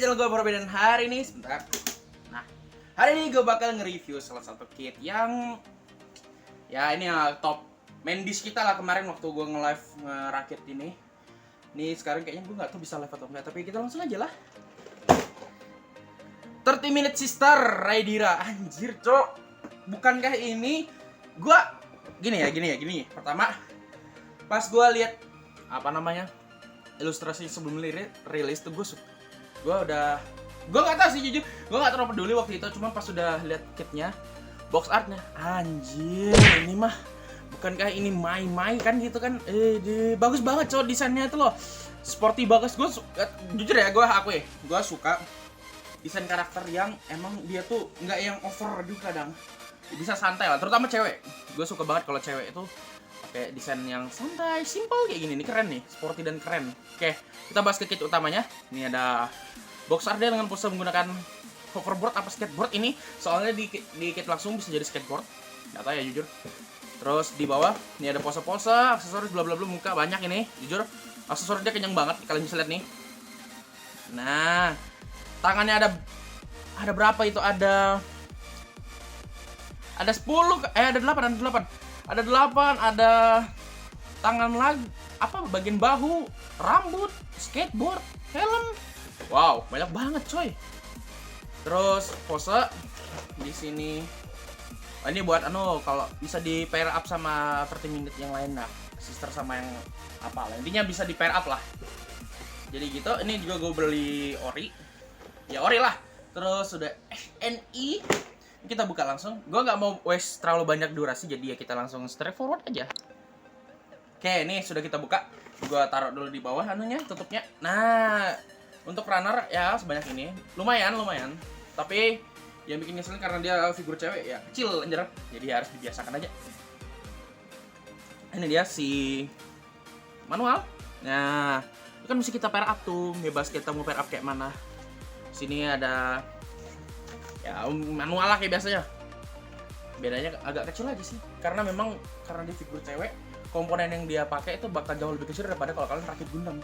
channel gue Bro dan hari ini sebentar. Nah, hari ini gue bakal nge-review salah satu kit yang ya ini ya top main dish kita lah kemarin waktu gue nge-live ngerakit ini. Nih sekarang kayaknya gue nggak tahu bisa live atau enggak, tapi kita langsung aja lah. 30 Minute Sister Raidira. Anjir, Cok. Bukankah ini gue gini. Pertama, pas gue lihat apa namanya? Ilustrasi sebelum rilis tuh gue nggak tahu sih, jujur gue nggak terlalu peduli waktu itu, cuma pas sudah lihat kitnya, box artnya, anjir ini mah bukankah ini Mai kan gitu kan, bagus banget cowok, desainnya itu loh sporty bagus. Gue jujur ya, gue suka desain karakter yang emang dia tuh nggak yang over juga, kadang bisa santai lah, terutama cewek. Gue suka banget kalau cewek itu pakai desain yang santai, simple kayak gini. Ini keren nih, sporty dan keren. Oke, kita bahas ke kit utamanya. Ini ada box art dia dengan pose menggunakan hoverboard apa skateboard ini. Soalnya di kit langsung bisa jadi skateboard. Nggak tahu ya jujur. Terus di bawah ini ada pose-pose, aksesoris bla bla bla, muka banyak ini. Jujur, aksesoris dia kenyang banget. Kalian bisa lihat nih. Nah, tangannya ada berapa itu? Ada 10, ada 8. Ada 8, ada tangan lagi, apa bagian bahu, rambut, skateboard, helm. Wow, banyak banget coy. Terus pose di sini. Oh, ini buat kalau bisa di pair up sama 30 Minute yang lain lah. Sister sama yang apa lah. Intinya bisa di pair up lah. Jadi gitu, ini juga gue beli ori. Ya ori lah. Terus sudah SNI. Kita buka langsung. Gue nggak mau waste terlalu banyak durasi, jadi ya kita langsung straightforward aja. Oke, ini sudah kita buka. Gue taruh dulu di bawah tutupnya. Nah, untuk runner ya sebanyak ini, lumayan. Tapi yang bikin ngeselin karena dia figur cewek ya kecil anjir. Jadi harus dibiasakan aja. Ini dia si manual. Nah, itu kan mesti kita pair up tuh. Bebas kita mau pair up kayak mana. Sini ada ya manual lah kayak biasanya. Bedanya agak kecil aja sih, karena dia figur cewek, komponen yang dia pakai itu bakal jauh lebih kecil daripada kalau kalian rakit Gundam.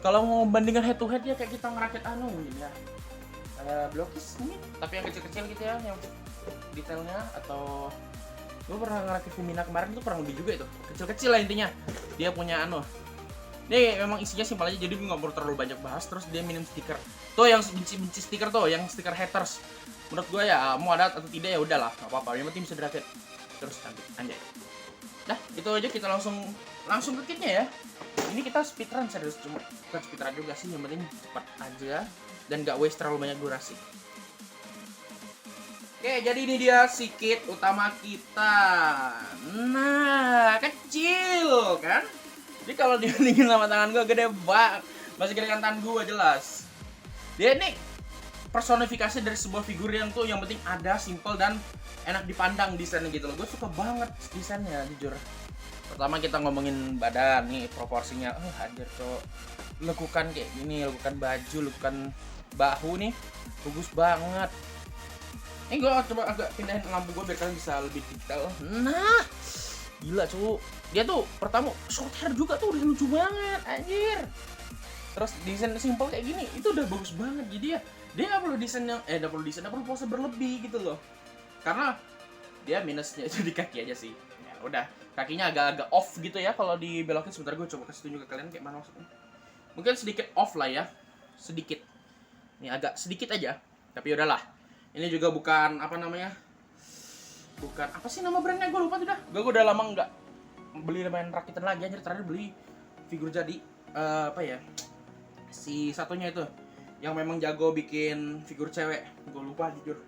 Kalau mau bandingkan head to head ya kayak kita ngerakit mungkin ya Blokis mungkin, tapi yang kecil-kecil gitu ya, yang detailnya. Atau gue pernah ngerakit Fumina kemarin, itu kurang lebih juga itu, kecil-kecil lah intinya. Dia punya ini memang isinya simpel aja, jadi gue nggak perlu terlalu banyak bahas. Terus dia minim stiker tuh, yang benci stiker tuh, yang stiker haters. Menurut gue ya mau ada atau tidak ya udahlah, nggak apa-apa, yang penting bisa dirakit. Terus cantik anjay. Nah itu aja, kita langsung ke kitnya ya. Ini kita speedrun serius, cuma bukan speedrun juga sih, yang penting cepat aja dan nggak waste terlalu banyak durasi. Oke, jadi ini dia si kit utama kita. Nah, kecil kan? Jadi kalau dibandingin sama tangan gue gede banget, masih gedean tangan gue jelas. Dia ini personifikasi dari sebuah figur yang penting ada, simple dan enak dipandang desainnya gitu loh. Gue suka banget desainnya jujur. Pertama kita ngomongin badan nih, proporsinya. Hadir cok. Lekukan kayak gini, lekukan baju, lekukan bahu nih, bagus banget. Ini gue coba agak pindahin lampu gue biar kalian bisa lebih detail. Nah, gila cu. Dia tuh pertama short hair juga tuh udah lucu banget anjir. Terus desain simple kayak gini itu udah bagus banget. Jadi ya dia nggak perlu desain yang nggak perlu pose berlebih gitu loh. Karena dia minusnya itu di kaki aja sih. Ya udah, kakinya agak-agak off gitu ya kalau dibelokin. Sebentar gue coba kasih tunjuk ke kalian kayak mana maksudnya. Mungkin sedikit off lah ya. Sedikit. Ini agak sedikit aja. Tapi udahlah. Ini juga bukan bukan apa sih nama brandnya, gue lupa tuh dah. Gue udah lama nggak beli main rakitan lagi anjir. Terakhir beli figur jadi si satunya itu yang memang jago bikin figur cewek, gue lupa jujur.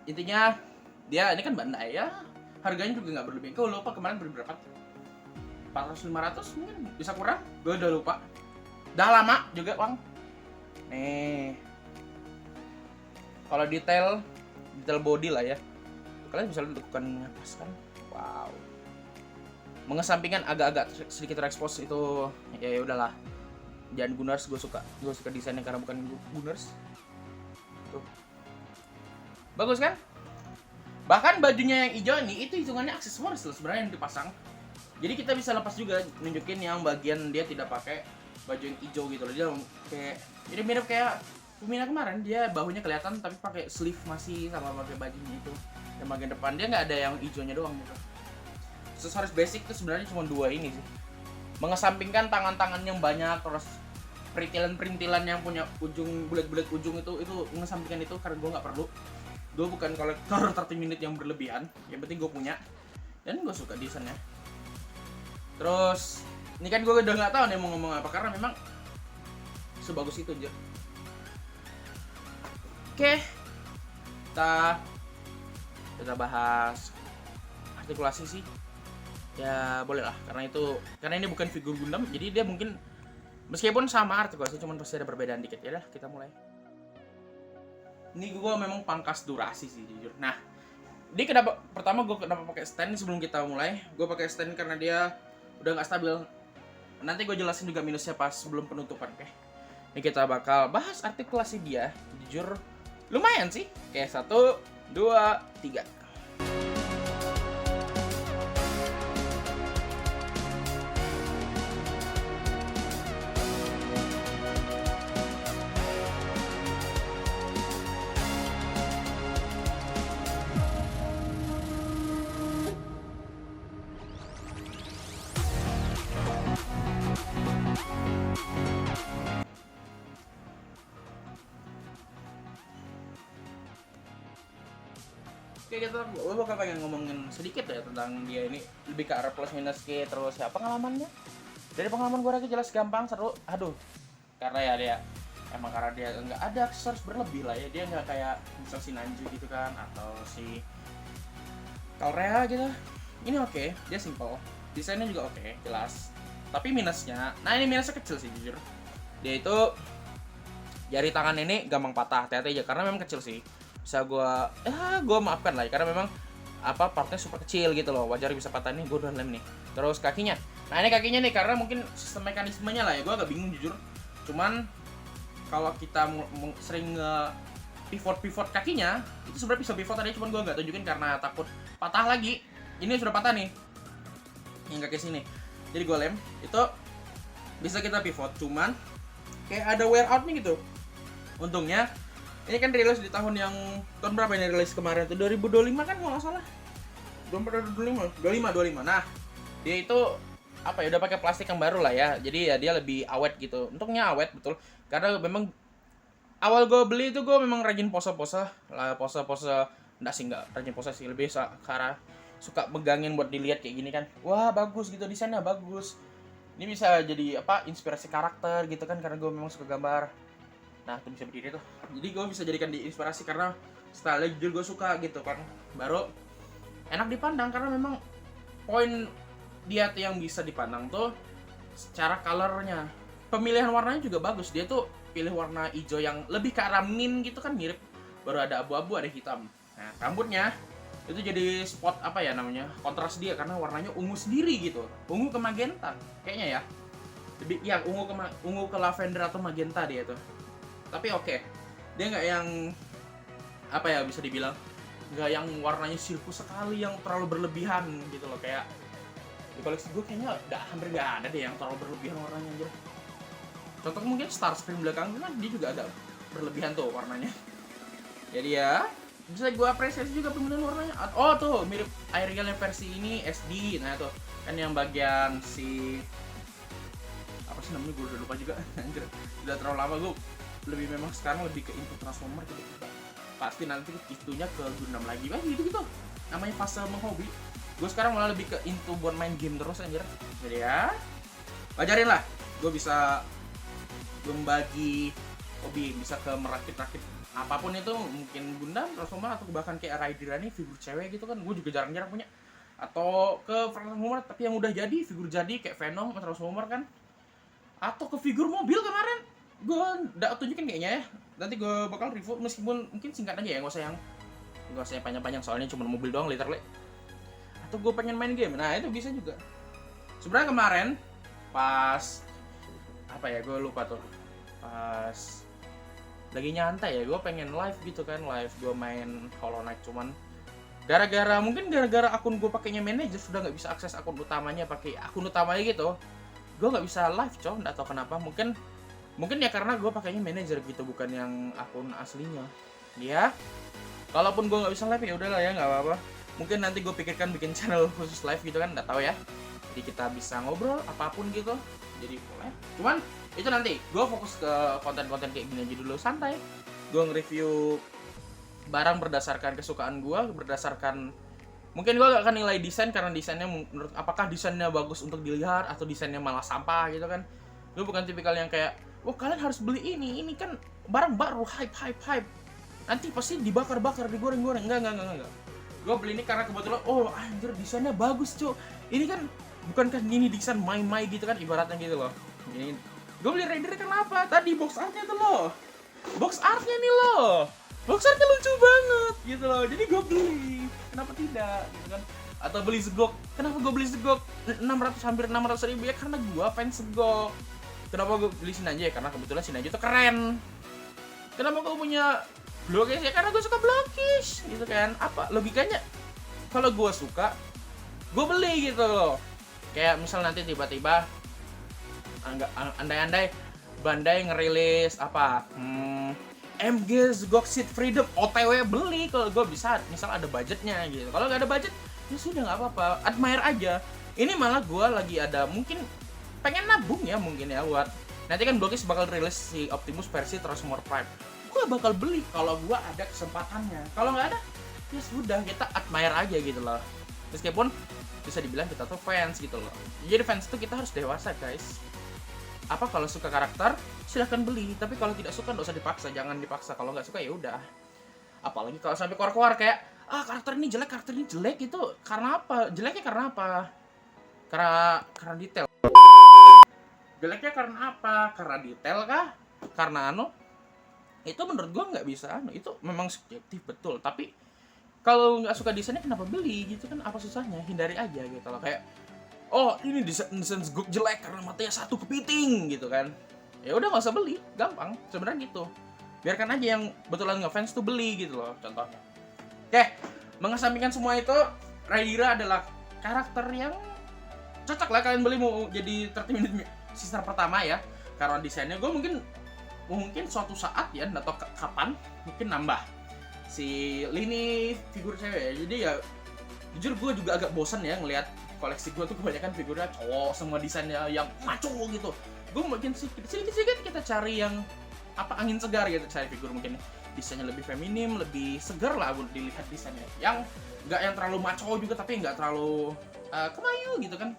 Intinya dia ini kan Bandai ya, harganya juga nggak berlebih. Gue lupa kemarin beli berapa, 400-500 mungkin, bisa kurang, gue udah lupa. Udah lama juga bang. Nih kalau detail body lah ya, kalian bisa lihat lekukannya pas kan. Wow, mengesampingkan agak-agak sedikit terekspos itu ya udahlah. Jangan Gunnars, gue suka desainnya karena bukan Gunnars. Tuh. Bagus kan? Bahkan bajunya yang hijau ini itu hitungannya aksesoris loh sebenarnya yang dipasang. Jadi kita bisa lepas juga, nunjukin yang bagian dia tidak pakai baju yang hijau gitu loh. Dia kayak jadi mirip kayak Lumina kemarin, dia bahunya kelihatan tapi pakai sleeve masih sama pakai bajunya itu. Yang bagian depan dia nggak ada yang hijaunya doang gitu. Aksesoris basic itu sebenarnya cuma 2 ini sih. Mengesampingkan tangan-tangan yang banyak, terus perintilan-perintilan yang punya ujung bulat-bulat ujung itu mengesampingkan itu karena gue nggak perlu. Gue bukan kolektor 30 minute yang berlebihan, yang penting gue punya dan gue suka desainnya. Terus ini kan gue udah nggak tahu nih mau ngomong apa karena memang sebagus itu aja. Oke, kita bahas artikulasi sih. Ya boleh lah, karena ini bukan figur Gundam, jadi dia mungkin meskipun sama artikulasi, cuman pasti ada perbedaan dikit. Ya udah, kita mulai. Ini gue memang pangkas durasi sih jujur. Nah, dia kenapa pakai stand sebelum kita mulai? Gue pakai stand karena dia udah nggak stabil. Nanti gue jelasin juga minusnya pas sebelum penutupan, oke? Ini kita bakal bahas artikulasi dia. Jujur lumayan sih, kayak 1, 2, 3. Oke, gue bakal pengen ngomongin sedikit ya tentang dia ini, lebih ke arah plus minus ke terus ya pengalamannya. Dari pengalaman gue lagi jelas gampang, seru. Aduh, karena dia nggak ada aksesoris berlebih lah ya. Dia nggak kayak misal si Nanju gitu kan, atau si Kalrea gitu. Ini oke, dia simple, desainnya juga oke, jelas. Tapi minusnya, nah ini minusnya kecil sih jujur. Dia itu jari tangan ini gampang patah, hati-hati aja karena memang kecil sih. Bisa gue maafkan lah ya, karena memang partnya super kecil gitu loh, wajar bisa patah nih. Gue udah lem nih. Terus kakinya, nah ini kakinya nih karena mungkin sistem mekanismenya lah ya, gue agak bingung jujur. Cuman kalau kita sering pivot kakinya itu sebenarnya bisa pivot tadi, cuman gue nggak tunjukin karena takut patah lagi. Ini sudah patah nih yang kaki sini, jadi gue lem itu bisa kita pivot, cuman kayak ada wear out nih gitu. Untungnya ini kan rilis di tahun berapa ini rilis kemarin tuh, 2025 kan kalau nggak salah. 25. Nah, dia itu udah pakai plastik yang baru lah ya. Jadi ya dia lebih awet gitu. Untungnya awet betul. Karena memang awal gue beli itu gue memang rajin pose enggak rajin pose sih, lebih karena suka megangin buat dilihat kayak gini kan. Wah, bagus gitu, desainnya bagus. Ini bisa jadi inspirasi karakter gitu kan, karena gue memang suka gambar. Nah, itu bisa berdiri tuh. Jadi gue bisa jadikan diinspirasi karena style jujur gue suka gitu kan. Baru enak dipandang karena memang poin dia tuh yang bisa dipandang tuh secara colornya. Pemilihan warnanya juga bagus. Dia tuh pilih warna hijau yang lebih ke arah mint gitu kan, mirip. Baru ada abu-abu, ada hitam. Nah, rambutnya itu jadi spot kontras dia karena warnanya ungu sendiri gitu. Ungu ke magenta kayaknya ya. Lebih ya ungu ke lavender atau magenta dia tuh. Tapi oke, dia nggak yang bisa dibilang nggak yang warnanya sirkus sekali yang terlalu berlebihan gitu loh. Kayak di koleksi gue kayaknya hampir nggak ada deh yang terlalu berlebihan warnanya aja. Contoh mungkin Starscream belakang kan dia juga ada berlebihan tuh warnanya. Jadi ya bisa gue apresiasi juga pemilihan warnanya. Oh tuh mirip Ariel yang versi ini SD. Nah tuh kan yang bagian si apa sih namanya, gue udah lupa juga. Anjir, udah terlalu lama gue memang sekarang lebih ke input transformer gitu. Pasti nanti itunya ke Gundam lagi gitu namanya fase menghobi. Gue sekarang malah lebih ke into buat main game terus anjir. Jadi ya wajarin lah, gue bisa membagi hobi, bisa ke merakit apapun itu, mungkin Gundam, Transformer, atau bahkan kayak Raidera nih figur cewek gitu kan, gue juga jarang-jarang punya. Atau ke Transformer tapi yang udah jadi figur jadi kayak Venom, Transformer kan, atau ke figur mobil kemarin gue udah tunjukin kayaknya ya. Nanti gue bakal review, meskipun mungkin singkat aja ya, nggak usah yang panjang-panjang soalnya cuma mobil doang literally. Atau gue pengen main game, nah itu bisa juga. Sebenarnya kemarin pas gue lupa tuh, pas lagi nyantai ya, gue pengen live gitu kan, gue main Hollow Knight, cuman gara-gara akun gue pakainya manajer sudah nggak bisa akses akun utamanya, pakai akun utamanya gitu. gue nggak bisa live cow, nggak tahu kenapa. Mungkin ya karena gue pakainya manager gitu, bukan yang akun aslinya. Ya, kalaupun gue nggak bisa live ya udahlah ya, nggak apa-apa. Mungkin nanti gue pikirkan bikin channel khusus live gitu kan, nggak tahu ya. Jadi kita bisa ngobrol apapun gitu. Jadi boleh. Cuman itu nanti gue fokus ke konten-konten kayak gini aja dulu, santai. Gue nge-review barang berdasarkan kesukaan gue, berdasarkan mungkin gue gak akan nilai desain karena desainnya menurut apakah desainnya bagus untuk dilihat atau desainnya malah sampah gitu kan. Gue bukan tipikal yang kayak, wah kalian harus beli ini kan barang baru, hype, nanti pasti dibakar-bakar, digoreng-goreng. Enggak. Gue beli ini karena kebetulan, oh anjir desainnya bagus cuy. Ini kan bukankah ini desain mai gitu kan ibaratnya gitu loh. Ini gue beli Raider kenapa? Tadi box artnya tuh loh. Box artnya nih loh. Box artnya lucu banget gitu loh. Jadi gue beli. Kenapa tidak gitu kan? Atau beli Zegok. Kenapa gue beli Zegok hampir 600 ribu ya? Karena gue fans Zegok. Kenapa gue beli Sinanjo ya? Karena kebetulan Sinanjo tuh keren. Kenapa gue punya Blockish ya? Karena gue suka Blockish gitu kan. Apa logikanya? Kalau gue suka, gue beli gitu loh. Kayak misal nanti tiba-tiba andai-andai Bandai ngerilis apa MG Zegok Seed Freedom, OTW beli kalau gue bisa, misal ada budgetnya gitu. Kalau nggak ada budget, ya sudah nggak apa-apa, admire aja. Ini malah gue lagi ada mungkin pengen nabung ya mungkin ya buat nanti kan Blockish bakal rilis si Optimus versi Transformer Prime. Gue bakal beli kalau gue ada kesempatannya. Kalau nggak ada, ya sudah kita admire aja gitu loh. Meskipun bisa dibilang kita tuh fans gitu loh. Jadi fans tuh kita harus dewasa guys. Apa kalau suka karakter silahkan beli, tapi kalau tidak suka nggak usah dipaksa, jangan dipaksa. Kalau nggak suka ya udah. Apalagi kalau sampai keluar kayak karakter ini jelek itu karena apa? Jeleknya karena apa? Karena detail. Jeleknya karena apa? Karena detail kah? Karena itu menurut gua nggak bisa itu memang subjektif betul, tapi kalau nggak suka desainnya kenapa beli gitu kan? Apa susahnya? Hindari aja gitu loh. Kayak ini desain Zegok jelek karena matanya satu kepiting gitu kan. Ya udah nggak usah beli, gampang sebenarnya gitu. Biarkan aja yang betulan ngefans tuh beli gitu loh contohnya. Oke, mengesampingkan semua itu, Radira adalah karakter yang cocok lah kalian beli mau jadi 30 minute sister pertama ya. Karena desainnya gue mungkin suatu saat ya, atau kapan mungkin nambah si lini figur cewek ya. Jadi ya jujur gue juga agak bosan ya ngelihat koleksi gue tuh kebanyakan figurnya cowok, semua desainnya yang maco gitu. Gue mungkin sedikit kita cari yang angin segar gitu, cari figur mungkin desainnya lebih feminim, lebih segar lah buat dilihat desainnya. Yang nggak yang terlalu maco juga tapi nggak terlalu kemayu gitu kan.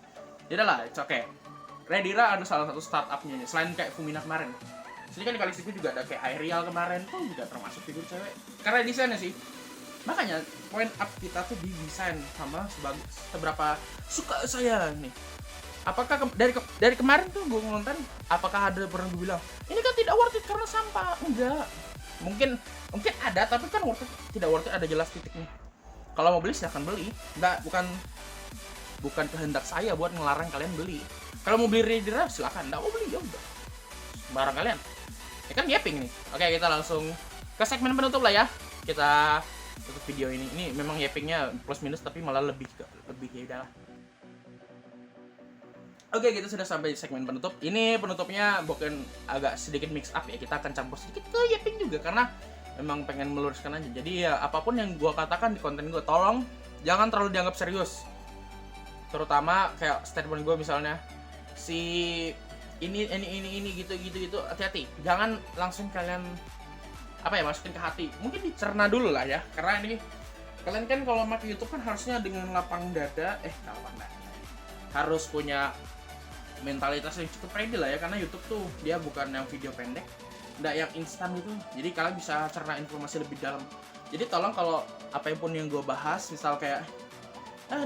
Jadi lah, oke. Radira ada salah satu startupnya selain kayak Fumina kemarin. Sini kan di koleksi gue juga ada kayak Aerial kemarin tuh juga termasuk figur cewek. Karena desainnya sih. Makanya point up kita tuh di desain sama seberapa suka saya nih. Apakah dari kemarin tuh gue nonton, apakah ada pernah gue bilang ini kan tidak worth it karena sampah? Enggak. Mungkin ada, tapi kan tidak worth it ada jelas titiknya. Kalau mau beli silahkan beli. Enggak, bukan kehendak saya buat ngelarang kalian beli. Kalau mau beli Radira silahkan, enggak mau beli ya udah. Barang kalian. Ya kan Yeping nih. Oke, kita langsung ke segmen penutup lah ya. Kita tutup video ini. Ini memang Yepingnya plus minus tapi malah lebih ya udahlah. Oke, kita sudah sampai di segmen penutup. Ini penutupnya bukan agak sedikit mix up ya. Kita akan campur sedikit ke Yeping juga karena memang pengen meluruskan aja. Jadi ya apapun yang gua katakan di konten gua, tolong jangan terlalu dianggap serius. Terutama kayak statement gua misalnya si ini gitu, hati-hati. Jangan langsung kalian masukin ke hati. Mungkin dicerna dulu lah ya. Karena ini kalian kan kalau make YouTube kan harusnya dengan lapang dada, harus punya mentalitas yang cukup ready lah ya, karena YouTube tuh dia bukan yang video pendek, enggak yang instan gitu. Jadi kalian bisa cerna informasi lebih dalam. Jadi tolong kalau apapun yang gue bahas, misal kayak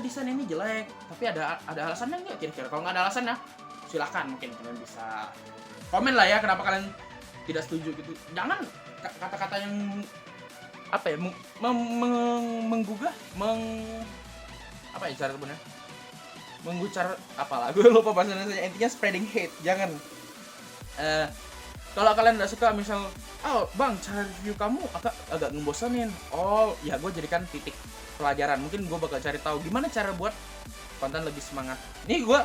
desain ini jelek, tapi ada alasannya nggak kira-kira? Kalau nggak ada alasannya, silakan mungkin kalian bisa komen lah ya kenapa kalian tidak setuju gitu. Jangan kata-kata yang menggugah, cara sebenarnya menggucar apalah, gue lupa bahasanya. Intinya spreading hate. Jangan. Kalau kalian nggak suka misal, bang cara review kamu agak ngebosenin, ya gue jadikan titik pelajaran. Mungkin gue bakal cari tahu gimana cara buat konten lebih semangat. Nih gue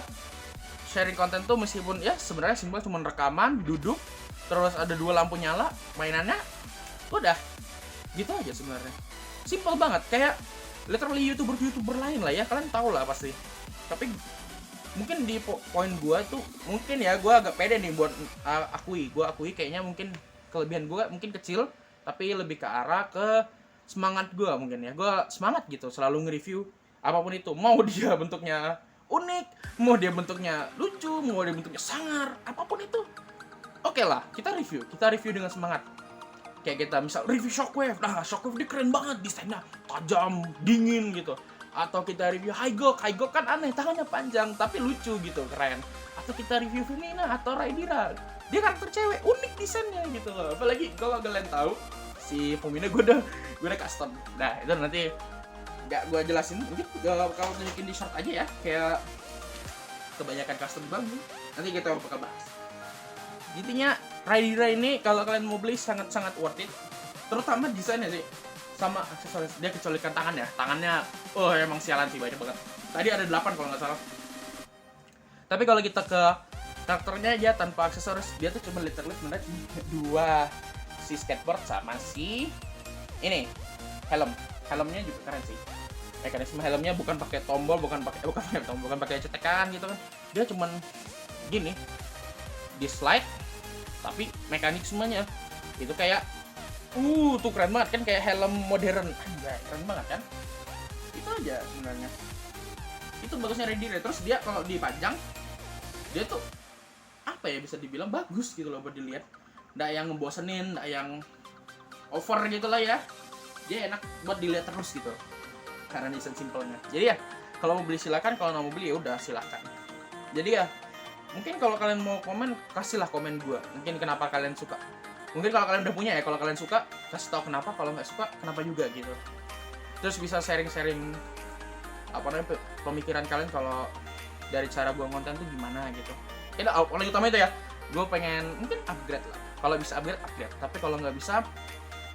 sharing konten tuh meskipun ya sebenarnya simpel, cuma rekaman, duduk, terus ada 2 lampu nyala, mainannya udah gitu aja sebenarnya. Simple banget, kayak literally youtuber lain lah ya, kalian tau lah pasti. Tapi mungkin di poin gue itu mungkin ya gue agak pede nih buat akui kayaknya mungkin kelebihan gue mungkin kecil, tapi lebih ke arah ke semangat gue mungkin ya. Gue semangat gitu selalu nge-review apapun itu, mau dia bentuknya unik, mau dia bentuknya lucu, mau dia bentuknya sangar, apapun itu oke lah, kita review dengan semangat. Kayak kita misal review Shockwave, nah Shockwave dia keren banget, desainnya tajam, dingin gitu. Atau kita review Hygok kan aneh, tangannya panjang tapi lucu gitu, keren. Atau kita review Fumina atau Raidira, dia karakter cewek, unik desainnya gitu loh. Apalagi kalau kalian tahu si Fumina gue udah custom. Nah itu nanti nggak gue jelasin, mungkin kalau tunjukin di short aja ya, kayak kebanyakan custom banget. Nanti kita bakal bahas. Intinya Raidira ini kalau kalian mau beli sangat worth it, terutama desainnya sih sama aksesoris. Dia kecualikan tangannya emang sialan sih, banyak banget. Tadi ada 8 kalau nggak salah. Tapi kalau kita ke karakternya aja tanpa aksesoris, dia tuh cuma literally sebenarnya 2, si skateboard sama si ini helmnya juga keren sih. Mekanisme helmnya bukan pakai tombol, bukan pakai cetekan gitu kan. Dia cuman gini, di slide, tapi mekanismenya itu kayak tuh keren banget kan, kayak helm modern. Anjay, keren banget kan. Itu aja sebenarnya. Itu bagusnya Raidira. Terus dia kalau dipajang, dia tuh apa ya, bisa dibilang bagus gitu loh buat dilihat. Nggak yang ngebosenin, nggak yang over gitu lah ya. Dia enak buat dilihat terus gitu, karena desain simpelnya. Jadi ya kalau mau beli silakan, kalau nggak mau beli ya udah silakan. Jadi ya mungkin kalau kalian mau komen, kasihlah komen gue. Mungkin kenapa kalian suka. Mungkin kalau kalian udah punya ya, kalau kalian suka kasih tahu kenapa, kalau nggak suka kenapa juga gitu. Terus bisa sharing pemikiran kalian kalau dari cara gue konten tuh gimana gitu. Ya paling utama itu ya, gue pengen mungkin upgrade lah. Kalau bisa upgrade. Tapi kalau nggak bisa,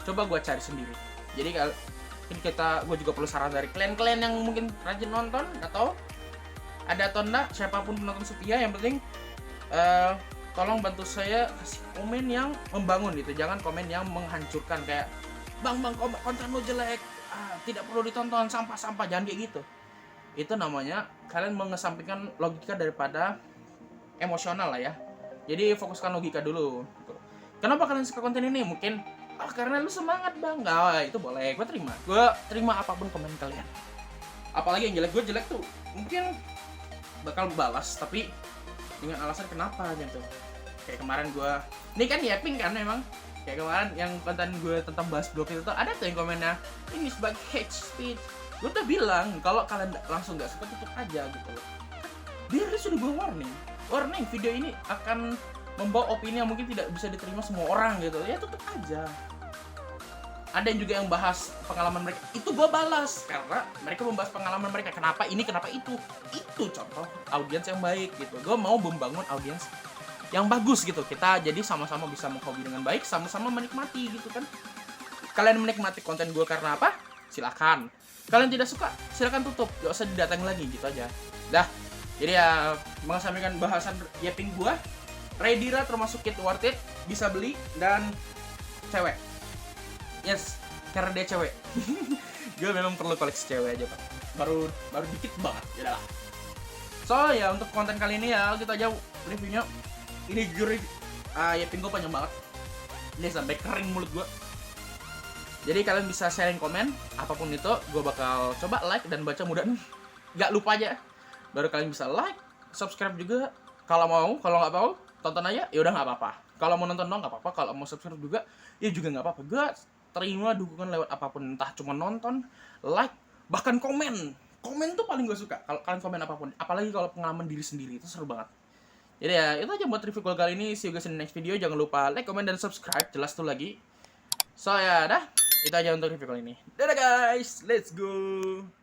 coba gue cari sendiri. Jadi kalau gue juga perlu saran dari kalian yang mungkin rajin nonton, atau ada atau enggak siapapun penonton setia, yang penting tolong bantu saya kasih komen yang membangun gitu, jangan komen yang menghancurkan kayak bang konten lo jelek, tidak perlu ditonton, sampah, jangan kayak gitu. Itu namanya kalian mengesampingkan logika daripada emosional lah ya. Jadi fokuskan logika dulu gitu. Kenapa kalian suka konten ini? Mungkin karena lu semangat bang, itu boleh, gue terima apapun komen kalian. Apalagi yang jelek tuh mungkin bakal balas, tapi dengan alasan kenapa gitu. Kayak kemarin gue, ini kan yapping kan memang. Kayak kemarin yang konten gue tentang bahas blog itu tuh, ada tuh yang komennya, ini sebagai hate speech. Gue tuh bilang, kalau kalian langsung gak suka, tutup aja gitu loh. Dia sudah gue warning, video ini akan membawa opini yang mungkin tidak bisa diterima semua orang gitu. Ya tutup aja. Ada yang juga yang bahas pengalaman mereka, itu gue balas karena mereka membahas pengalaman mereka, kenapa ini, kenapa itu contoh audiens yang baik gitu. Gue mau membangun audiens yang bagus gitu, kita jadi sama-sama bisa menghobi dengan baik, sama-sama menikmati gitu kan. Kalian menikmati konten gue karena apa? Silakan. Kalian tidak suka, silakan tutup, gak usah didatang lagi gitu aja. Dah, jadi ya mengesampingkan bahasan yapping gue, Raidira termasuk kit worth it, bisa beli, dan cewek. Yes, karena dia cewek. Gue memang perlu koleksi cewek aja pak. Baru dikit banget, ya lah. So ya untuk konten kali ini ya kita aja reviewnya. Ini jujur, yapping gue panjang banget. Ini sampai kering mulut gue. Jadi kalian bisa sharing komen apapun itu, gue bakal coba like dan baca mudah-mudahan. Gak lupa aja. Baru kalian bisa like, subscribe juga. Kalau mau, kalau nggak mau, tonton aja. Ya udah nggak apa-apa. Kalau mau nonton dong nggak apa-apa. Kalau mau subscribe juga, ya juga nggak apa-apa. Gue terima dukungan lewat apapun, entah cuma nonton, like, bahkan komen tuh paling gue suka kalau kalian komen apapun, apalagi kalau pengalaman diri sendiri, itu seru banget. Jadi ya itu aja buat review kali ini. See you guys in the next video. Jangan lupa like, comment, dan subscribe, jelas tuh lagi. So ya dah, itu aja untuk review kali ini. Dadah guys, let's go.